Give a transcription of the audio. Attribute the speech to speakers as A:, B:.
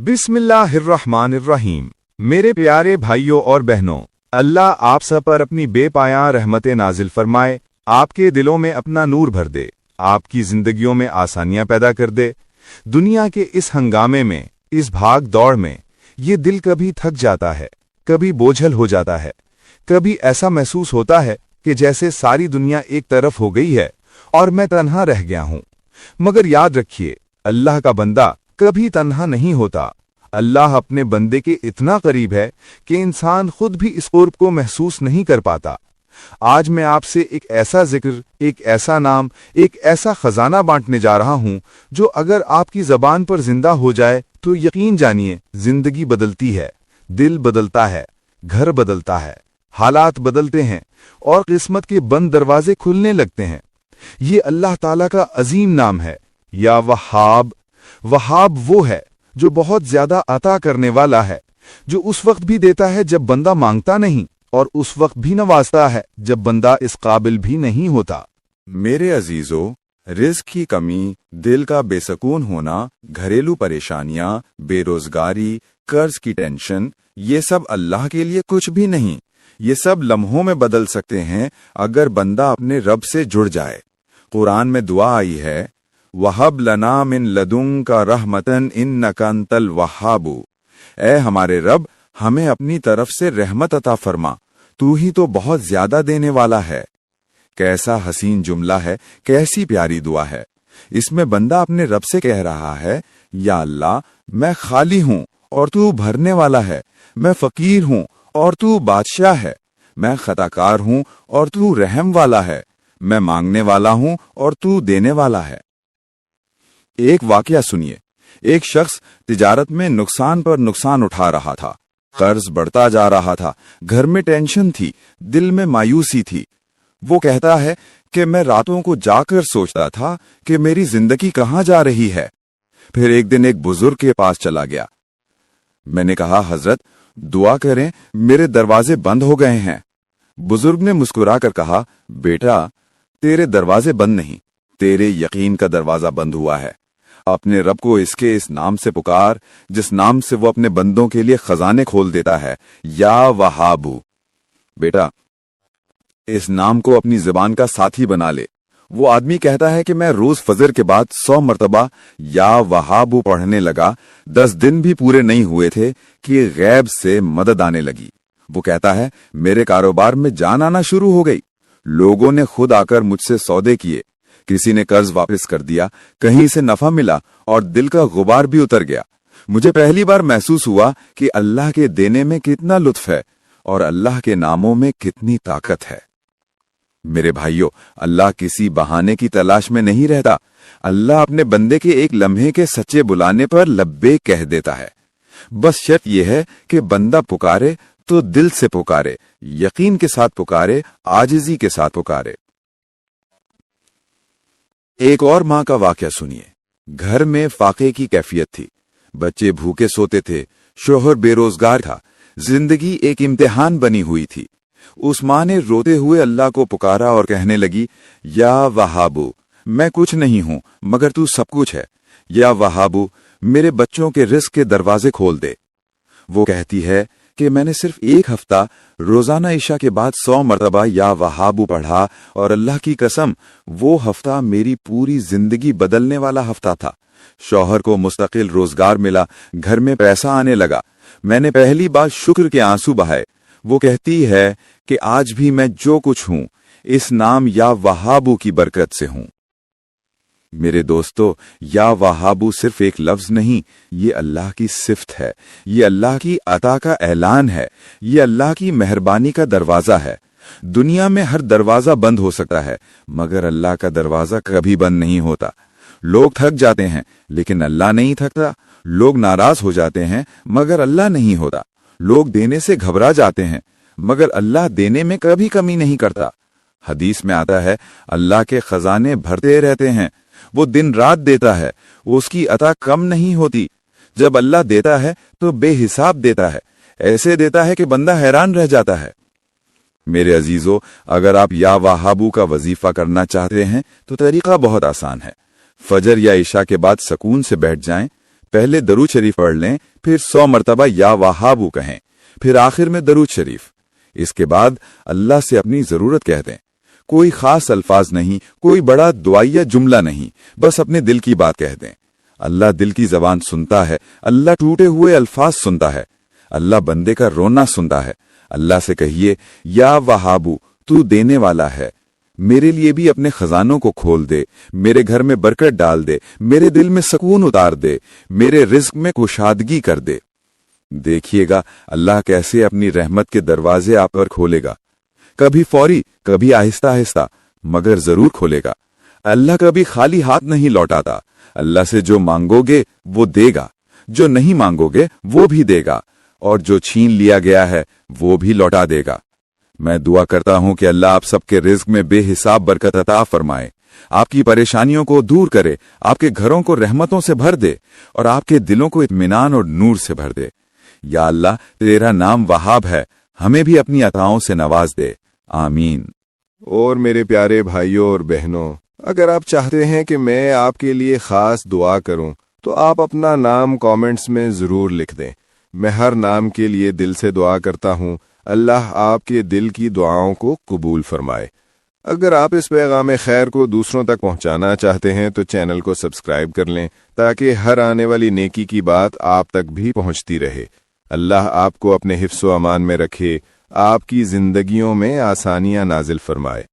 A: बिस्मिल्लाहिर्रहमानिर्रहीम। मेरे प्यारे भाइयों और बहनों, अल्लाह आप सब पर अपनी बेपायां रहमतें नाजिल फरमाए, आपके दिलों में अपना नूर भर दे, आपकी जिंदगियों में आसानियां पैदा कर दे। दुनिया के इस हंगामे में, इस भाग दौड़ में, ये दिल कभी थक जाता है, कभी बोझल हो जाता है, कभी ऐसा महसूस होता है कि जैसे सारी दुनिया एक तरफ हो गई है और मैं तन्हा रह गया हूं। मगर याद रखिए, अल्लाह का बंदा कभी तन्हा नहीं होता। अल्लाह अपने बंदे के इतना करीब है कि इंसान खुद भी इस कुर्ब को महसूस नहीं कर पाता। आज मैं आपसे एक ऐसा जिक्र, एक ऐसा नाम, एक ऐसा खजाना बांटने जा रहा हूं जो अगर आपकी जबान पर जिंदा हो जाए तो यकीन जानिए जिंदगी बदलती है, दिल बदलता है, घर बदलता है, हालात बदलते हैं और किस्मत के बंद दरवाजे खुलने लगते हैं। ये अल्लाह ताला का अजीम नाम है, या वहाब। वहाब वो है जो बहुत ज्यादा अता करने वाला है, जो उस वक्त भी देता है जब बंदा मांगता नहीं और उस वक्त भी नवाजता है जब बंदा इस काबिल भी नहीं होता।
B: मेरे अजीजों, रिज़्क की कमी, दिल का बेसकून होना, घरेलू परेशानियां, बेरोजगारी, कर्ज की टेंशन, ये सब अल्लाह के लिए कुछ भी नहीं। ये सब लम्हों में बदल सकते हैं अगर बंदा अपने रब से जुड़ जाए। कुरान में दुआ आई है, वहब लना मिन लदुंका रहमतन इन्नका अंतल वहाबू। ऐ हमारे रब, हमें अपनी तरफ से रहमत अता फरमा, तू ही तो बहुत ज्यादा देने वाला है। कैसा हसीन जुमला है, कैसी प्यारी दुआ है। इसमें बंदा अपने रब से कह रहा है, या अल्लाह, मैं खाली हूं और तू भरने वाला है, मैं फकीर हूं और तू बादशाह है, मैं खताकार हूं और तू रहम वाला है, मैं मांगने वाला हूं और तू देने वाला है। एक वाकया सुनिए। एक शख्स तिजारत में नुकसान पर नुकसान उठा रहा था, कर्ज बढ़ता जा रहा था, घर में टेंशन थी, दिल में मायूसी थी। वो कहता है कि मैं रातों को जाकर सोचता था कि मेरी जिंदगी कहां जा रही है। फिर एक दिन एक बुजुर्ग के पास चला गया। मैंने कहा, हजरत दुआ करें, मेरे दरवाजे बंद हो गए हैं। बुजुर्ग ने मुस्कुराकर कहा, बेटा, तेरे दरवाजे बंद नहीं, तेरे यकीन का दरवाजा बंद हुआ है। अपने रब को इसके इस नाम से पुकार जिस नाम से वो अपने बंदों के लिए खजाने खोल देता है, या वहाबू। बेटा, इस नाम को अपनी जुबान का साथी बना ले। वो आदमी कहता है कि मैं रोज फजर के बाद 100 मरतबा या वहाबू पढ़ने लगा। 10 दिन भी पूरे नहीं हुए थे कि गैब से मदद आने लगी। वो कहता है, मेरे कारोबार में जान आना शुरू हो गई। लोगों ने खुद आकर मुझसे सौदे किए, किसी ने कर्ज वापस कर दिया, कहीं से नफा मिला और दिल का गुबार भी उतर गया। मुझे पहली बार महसूस हुआ कि अल्लाह के देने में कितना लुत्फ है और अल्लाह के नामों में कितनी ताकत है। मेरे भाइयों, अल्लाह किसी बहाने की तलाश में नहीं रहता। अल्लाह अपने बंदे के एक लम्हे के सच्चे बुलाने पर लब्बैक कह देता है। बस शर्त यह है कि बंदा पुकारे तो दिल से पुकारे, यकीन के साथ पुकारे, आजिजी के साथ पुकारे। एक और मां का वाकया सुनिए। घर में फाके की कैफियत थी, बच्चे भूखे सोते थे, शोहर बेरोजगार था, जिंदगी एक इम्तिहान बनी हुई थी। उस मां ने रोते हुए अल्लाह को पुकारा और कहने लगी, या वहाबू, मैं कुछ नहीं हूं मगर तू सब कुछ है। या वहाबू, मेरे बच्चों के रिज़्क के दरवाजे खोल दे। वो कहती है कि मैंने सिर्फ एक हफ्ता रोजाना इशा के बाद 100 मरतबा या वहाबू पढ़ा और अल्लाह की कसम, वो हफ्ता मेरी पूरी जिंदगी बदलने वाला हफ्ता था। शौहर को मुस्तकिल रोजगार मिला, घर में पैसा आने लगा, मैंने पहली बार शुक्र के आंसू बहाए। वो कहती है कि आज भी मैं जो कुछ हूं इस नाम या वहाबू की बरकत से हूं। मेरे दोस्तों, या वहाबू सिर्फ एक लफ्ज नहीं, ये अल्लाह की सिफ्त है, ये अल्लाह की अता का ऐलान है, ये अल्लाह की मेहरबानी का दरवाजा है। दुनिया में हर दरवाजा बंद हो सकता है मगर अल्लाह का दरवाजा कभी बंद नहीं होता। लोग थक जाते हैं लेकिन अल्लाह नहीं थकता। लोग नाराज हो जाते हैं मगर अल्लाह नहीं होता। लोग देने से घबरा जाते हैं मगर अल्लाह देने में कभी कमी नहीं करता। हदीस में आता है, अल्लाह के खजाने भरते रहते हैं, वो दिन रात देता है, उसकी अता कम नहीं होती। जब अल्लाह देता है तो बेहिसाब देता है, ऐसे देता है कि बंदा हैरान रह जाता है। मेरे अजीजों, अगर आप या वहाबू का वजीफा करना चाहते हैं तो तरीका बहुत आसान है। फजर या इशा के बाद सुकून से बैठ जाएं, पहले दरूद शरीफ पढ़ लें, फिर 100 मरतबा या वहाबू कहें, फिर आखिर में दरूद शरीफ। इसके बाद अल्लाह से अपनी जरूरत कह दें। कोई खास अल्फाज नहीं, कोई बड़ा दुआया जुमला नहीं, बस अपने दिल की बात कह दें। अल्लाह दिल की जबान सुनता है, अल्लाह टूटे हुए अल्फाज सुनता है, अल्लाह बंदे का रोना सुनता है। अल्लाह से कहिए, या वहाबू, तू देने वाला है, मेरे लिए भी अपने खजानों को खोल दे, मेरे घर में बरकत डाल दे, मेरे दिल में सुकून उतार दे, मेरे रिज्क में कुशादगी कर दे। देखिएगा अल्लाह कैसे अपनी रहमत के दरवाजे आप पर खोलेगा, कभी फौरी, कभी आहिस्ता आहिस्ता, मगर जरूर खोलेगा। अल्लाह कभी खाली हाथ नहीं लौटाता। अल्लाह से जो मांगोगे वो देगा, जो नहीं मांगोगे वो भी देगा, और जो छीन लिया गया है वो भी लौटा देगा। मैं दुआ करता हूं कि अल्लाह आप सबके रिज्क में बेहिसाब बरकत अता फरमाए, आपकी परेशानियों को दूर करे, आपके घरों को रहमतों से भर दे और आपके दिलों को इत्मीनान और नूर से भर दे। या अल्लाह, तेरा नाम वहाब है, हमें भी अपनी अताओं से नवाज दे। आमीन।
A: और मेरे प्यारे भाइयों और बहनों, अगर आप चाहते हैं कि मैं आपके लिए खास दुआ करूं, तो आप अपना नाम कमेंट्स में ज़रूर लिख दें। मैं हर नाम के लिए दिल से दुआ करता हूं, अल्लाह आपके दिल की दुआओं को कबूल फरमाए। अगर आप इस पैगाम खैर को दूसरों तक पहुंचाना चाहते हैं तो चैनल को सब्सक्राइब कर लें, ताकि हर आने वाली नेकी की बात आप तक भी पहुंचती रहे। अल्लाह आपको अपने हिफ्ज़ व अमान में रखे, आपकी जिंदगियों में आसानियां नाजिल फरमाए।